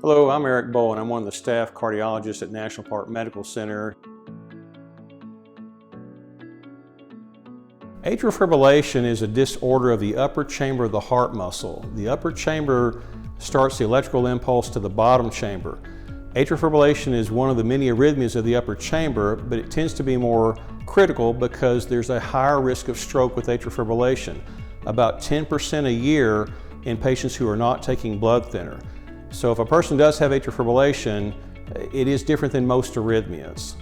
Hello, I'm Eric Bowen. I'm one of the staff cardiologists at National Park Medical Center. Atrial fibrillation is a disorder of the upper chamber of the heart muscle. The upper chamber starts the electrical impulse to the bottom chamber. Atrial fibrillation is one of the many arrhythmias of the upper chamber, but it tends to be more critical because there's a higher risk of stroke with atrial fibrillation, about 10% a year in patients who are not taking blood thinner. So if a person does have atrial fibrillation, it is different than most arrhythmias.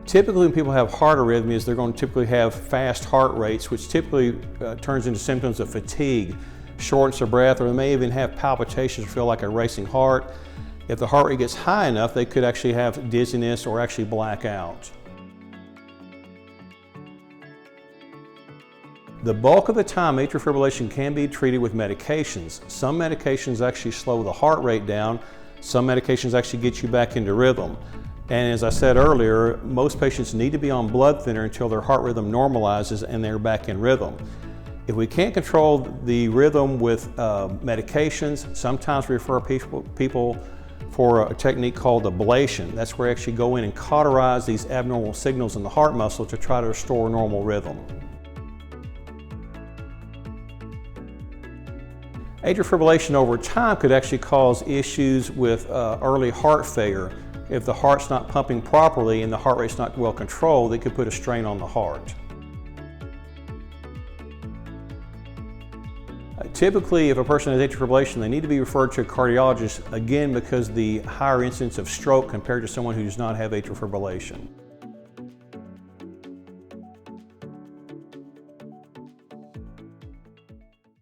Typically, when people have heart arrhythmias, they're going to typically have fast heart rates, which typically turns into symptoms of fatigue, shortness of breath, or they may even have palpitations or feel like a racing heart. If the heart rate gets high enough, they could actually have dizziness or actually black out. The bulk of the time, atrial fibrillation can be treated with medications. Some medications actually slow the heart rate down. Some medications actually get you back into rhythm. And as I said earlier, most patients need to be on blood thinner until their heart rhythm normalizes and they're back in rhythm. If we can't control the rhythm with medications, sometimes we refer people for a technique called ablation. That's where we actually go in and cauterize these abnormal signals in the heart muscle to try to restore normal rhythm. Atrial fibrillation over time could actually cause issues with early heart failure. If the heart's not pumping properly and the heart rate's not well controlled, it could put a strain on the heart. Typically, if a person has atrial fibrillation, they need to be referred to a cardiologist, again because the higher incidence of stroke compared to someone who does not have atrial fibrillation.